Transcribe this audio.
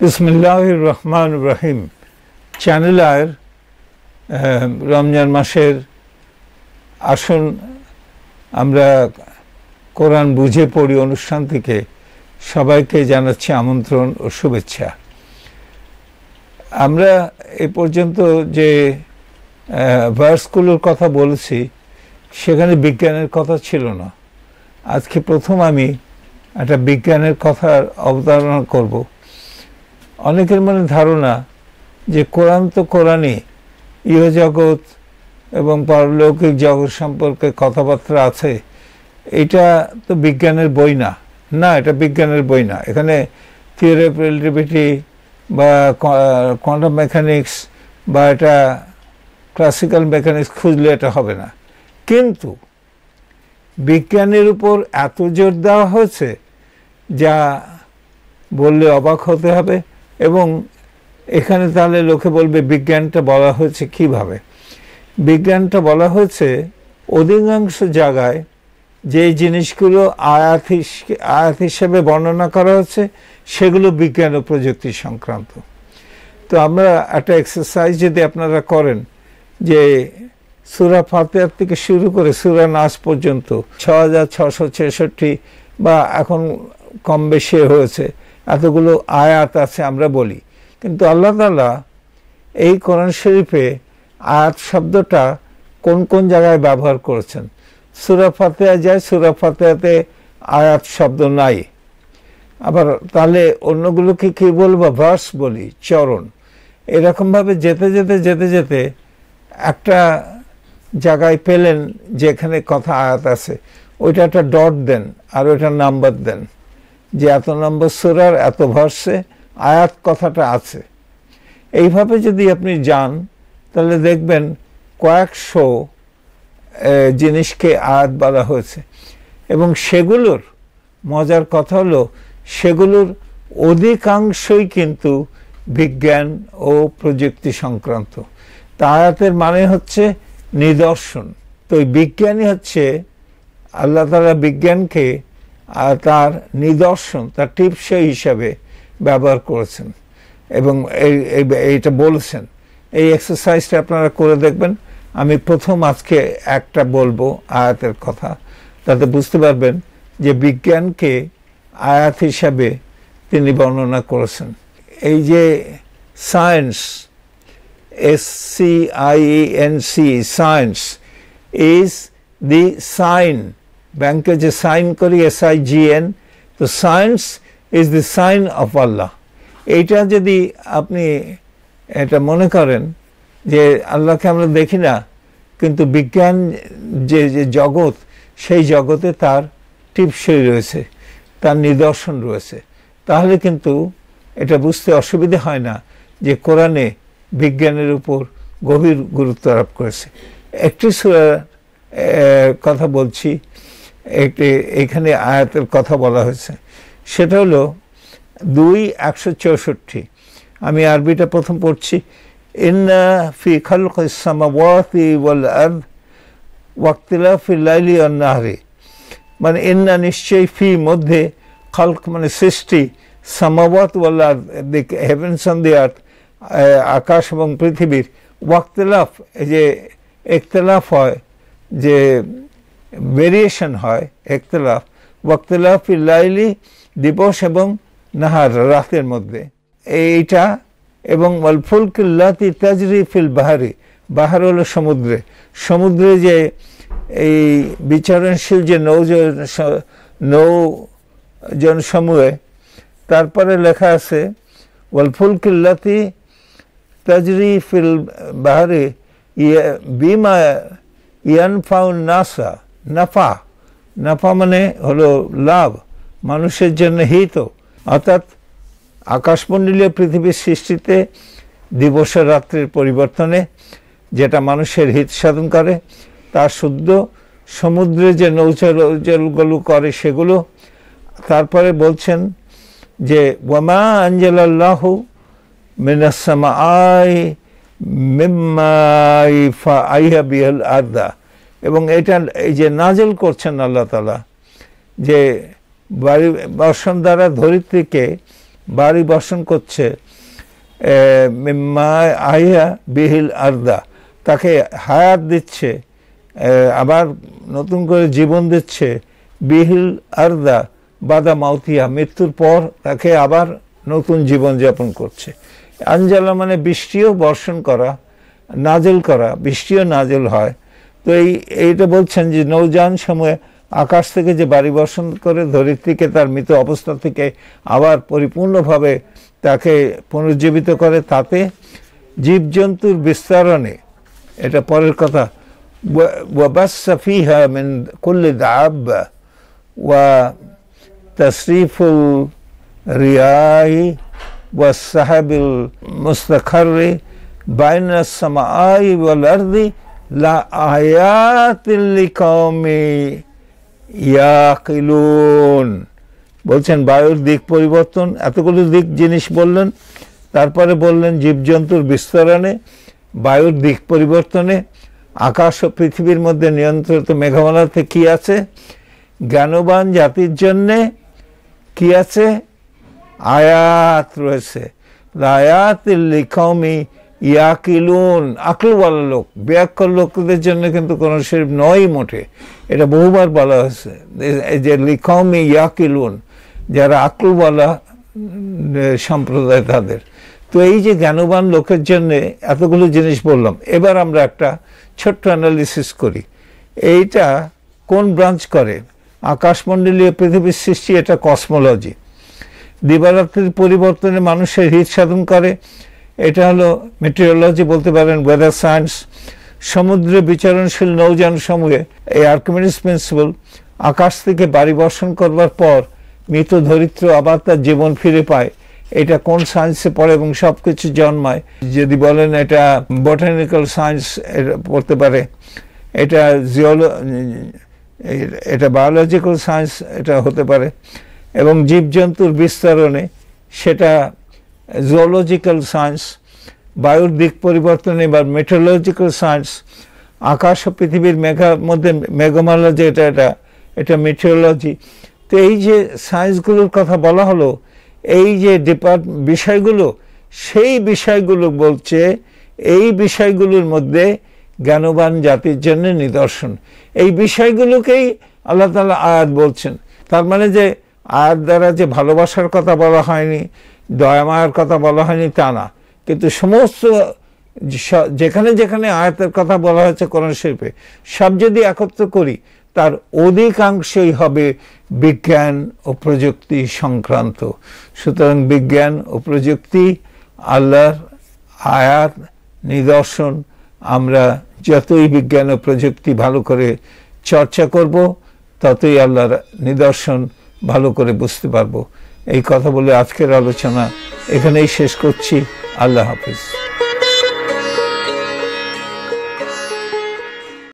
বিসমিল্লাহির রহমানির রহিম। চ্যানেল আয়ের রমজান মাসের আসুন আমরা কোরআন বুঝে পড়ি অনুষ্ঠান থেকে সবাইকে জানাচ্ছি আমন্ত্রণ ও শুভেচ্ছা। আমরা এ পর্যন্ত যে ভার্সগুলোর কথা বলেছি সেখানে বিজ্ঞানের কথা ছিল না। আজকে প্রথম আমি একটা বিজ্ঞানের কথার অবতারণা করব। অনেকের মনে ধারণা যে কোরআন তো কোরআনই, ইহজগৎ এবং পারলৌকিক জগৎ সম্পর্কে কথাবার্তা আছে, এটা তো বিজ্ঞানের বই না। না, এটা বিজ্ঞানের বই না। এখানে থিওরি অফ রিলেটিভিটি বা কোয়ান্টাম মেকানিক্স বা এটা ক্লাসিক্যাল মেকানিক্স খুঁজলে এটা হবে না। কিন্তু বিজ্ঞানের উপর এত জোর দেওয়া হয়েছে যা বললে অবাক হতে হবে। এবং এখানে তাহলে লোকে বলবে বিজ্ঞানটা বলা হয়েছে কিভাবে? বিজ্ঞানটা বলা হয়েছে অধিকাংশ জায়গায় যে জিনিসগুলো আয়াত হিসেবে বর্ণনা করা হচ্ছে সেগুলো বিজ্ঞান ও প্রযুক্তি সংক্রান্ত। তো আমরা একটা এক্সারসাইজ যদি আপনারা করেন যে সূরা ফাতিহা থেকে শুরু করে সূরা নাস পর্যন্ত 6666 বা এখন কম বেশি হয়েছে এতগুলো আয়াত আছে আমরা বলি, কিন্তু আল্লাহ তাআলা এই কোরআন শরীফে আয়াত শব্দটা কোন কোন জায়গায় ব্যবহার করেছেন। সূরা ফাতিহা যায়, সূরা ফাতিহাতে আয়াত শব্দ নাই। আবার তাহলে অন্যগুলোকে কি বলবো? ভার্স বলি, চরণ। এরকমভাবে যেতে যেতে যেতে যেতে একটা জায়গায় পেলেন যেখানে কথা আয়াত আছে, ওইটা একটা ডট দেন আর ওইটা নাম্বার দেন যে এত নম্বর সূরার এত ভার্সে আয়াত কথাটা আছে। এইভাবে যদি আপনি যান তাহলে দেখবেন কয়েকশো জিনিসকে আয়াত বলা হয়েছে। এবং সেগুলোর মজার কথা হলো সেগুলোর অধিকাংশই কিন্তু বিজ্ঞান ও প্রযুক্তি সংক্রান্ত। তা আয়াতের মানে হচ্ছে নিদর্শন। তো এই বিজ্ঞানই হচ্ছে আল্লাহ তাআলা বিজ্ঞানকে তার নিদর্শন, তার টিপসই হিসাবে ব্যবহার করেছেন এবং এইটা বলেছেন। এই এক্সারসাইজটা আপনারা করে দেখবেন। আমি প্রথম আজকে একটা বলবো আয়াতের কথা, তাতে বুঝতে পারবেন যে বিজ্ঞানকে আয়াত হিসাবে তিনি বর্ণনা করেছেন। এই যে science, SCIENC, science is the sign. ব্যাংকে যে সাইন করি SIGN, তো science is the sign of Allah. এইটা যদি আপনি এটা মনে করেন যে আল্লাহকে আমরা দেখি না, কিন্তু বিজ্ঞান যে জগৎ, সেই জগতে তার টিপসই রয়েছে, তার নিদর্শন রয়েছে, তাহলে কিন্তু এটা বুঝতে অসুবিধা হয় না যে কোরআনে বিজ্ঞানের উপর গভীর গুরুত্ব আরোপ করেছে। একটি সূরার কথা বলছি, এখানে আয়াতের কথা বলা হয়েছে, সেটা হলো 2:164। আমি আরবিটা প্রথম পড়ছি। ইন্না ফি খালকিস সামাওয়াতি ওয়াল আরদ ওয়াক্তিলাফিল লাইলি ওয়ান নাহরি, মানে ইন্না নিশ্চয়ই, ফি মধ্যে, খালক মানে সৃষ্টি, সামাওয়াত ওয়াল আরদ দি হেভেন্স অন দি আর্থ আকাশ এবং পৃথিবীর, ওয়াক্তিলাফ এই যে ইখতিলাফ হয়, যে ভেরিয়েশন হয়, ইখতিলাফ, ওয়াক্তিলাফিল লাইলি দিবস এবং নাহার রাতের মধ্যে এইটা, এবং ওয়াল ফুলকিল্লাতি তাজরি ফিল বাহারি, বাহার হলো সমুদ্রে, সমুদ্রে যে এই বিচরণশীল যে নৌজন সমূহে, তারপরে লেখা আছে ওয়াল ফুলকিল্লাতি তাজরি ফিল বাহারি বিমা ইয়ানফাউন নাসা, নাফা, নাফা মানে হলো লাভ, মানুষের জন্য হিত। অর্থাৎ আকাশমণ্ডলীয় পৃথিবীর সৃষ্টিতে, দিবসের রাত্রির পরিবর্তনে যেটা মানুষের হিত সাধন করে, তার শুদ্ধ সমুদ্রে যে নৌচলগুলো করে সেগুলো। তারপরে বলছেন যে ওয়ামা আনজালাল্লাহু মিনাস সামাই মিম্মাই ফাআইহা বিহাল আরদা, এবং এটা এই যে নাজিল করছেন আল্লাহ তাআলা, যে বর্ষণ দ্বারা ধরিত্রীকে বাড়ি বর্ষণ করছে, মিম্মা আইয়া বিহিল আরদা, তাকে হায়াত দিচ্ছে, আবার নতুন করে জীবন দিচ্ছে, বিহিল আরদা বাদা মাউতিয়া, মৃত্যুর পর তাকে আবার নতুন জীবন যাপন করছে। আনজালা মানে বৃষ্টিও বর্ষণ করা, নাজেল করা, বৃষ্টিও নাজেল হয়। তো এইটা বলছেন যে নৌযান সময়ে আকাশ থেকে যে বাড়ি বর্ষণ করে ধরিত্রীকে তার মৃত অবস্থা থেকে আবার পরিপূর্ণভাবে তাকে পুনর্জীবিত করে, তাতে জীবজন্তুর বিস্তারণে, এটা পরের কথা, ওয়াবাসা ফিহা মিন কুল্লি দাব্বা ওয়া তাসরিফুল রিয়াহি ওয়া সাহাবিল মুস্তাখাররি বাইনা সামাই ওয়াল আরদি লা আয়াতিল লিকাওমি ইয়াকিলুন। বলছেন বায়ুর দিক পরিবর্তন, এতগুলো দিক জিনিস বললেন, তারপরে বললেন জীবজন্তুর বিস্তরণে, বায়ুর দিক পরিবর্তনে, আকাশ ও পৃথিবীর মধ্যে নিয়ন্ত্রিত মেঘমালাতে কি আছে, জ্ঞানবান জাতির জন্যে কি আছে, আয়াত রয়েছে। আয়াতিল লিকাওমি ইয়াকিলুন, আকলওয়ালা লোক, ব্যাকল লোকদের জন্য কিন্তু কোনো শরীফ নয় মোটে, এটা বহুবার বলা হয়েছে। এই যে লিকাওমি ইয়াকিলুন, যারা আকলওয়ালা সম্প্রদায় তাদের। তো এই যে জ্ঞানবান লোকের জন্য এতগুলো জিনিস বললাম, এবার আমরা একটা ছোট্ট অ্যানালিসিস করি। এইটা কোন ব্রাঞ্চ করে? আকাশমণ্ডলীয় পৃথিবীর সৃষ্টি, এটা কসমোলজি। দিবারাত্রির পরিবর্তনে মানুষের হিত সাধন করে, এটা হলো মেটেরিওলজি বলতে পারেন, ওয়েদার সায়েন্স। সমুদ্রে বিচরণশীল নৌযান সমূহে এই আর্কিমিডিস প্রিন্সিপাল, আকাশ থেকে বাড়ি বর্ষণ করবার পর মৃত ধরিত্র আবার তার জীবন ফিরে পায়, এটা কোন সায়েন্সে পড়ে এবং সব কিছু জন্মায়? যদি বলেন এটা বটানিক্যাল সায়েন্স পড়তে পারে, এটা এটা বায়োলজিক্যাল সায়েন্স এটা হতে পারে, এবং জীবজন্তুর বিস্তরণে সেটা জুওলজিক্যাল সায়েন্স, বায়ুর দিক পরিবর্তনে বা মেট্রোলজিক্যাল সায়েন্স, আকাশ ও পৃথিবীর মধ্যে মেঘমালা যে এটা মেট্রোলজি। তো এই যে সায়েন্সগুলোর কথা বলা হলো, এই যে বিষয়গুলো, সেই বিষয়গুলো বলছে, এই বিষয়গুলোর মধ্যে জ্ঞানবান জাতির জন্য নিদর্শন। এই বিষয়গুলোকেই আল্লাহ তাআলা আয়াত বলছেন। তার মানে যে আয়াত দ্বারা যে ভালোবাসার কথা বলা হয়নি, দয়ামায়ার কথা বলা হয়নি তা না, কিন্তু সমস্ত যেখানে যেখানে আয়াতের কথা বলা হয়েছে কোরআন শরীফে, সব যদি একত্র করি তার অধিকাংশই হবে বিজ্ঞান ও প্রযুক্তি সংক্রান্ত। সুতরাং বিজ্ঞান ও প্রযুক্তি আল্লাহর আয়াত, নিদর্শন। আমরা যতই বিজ্ঞান ও প্রযুক্তি ভালো করে চর্চা করব, ততই আল্লাহর নিদর্শন ভালো করে বুঝতে পারবো। এই কথা বলে আজকের আলোচনা এখানেই শেষ করছি। আল্লাহ হাফিজ।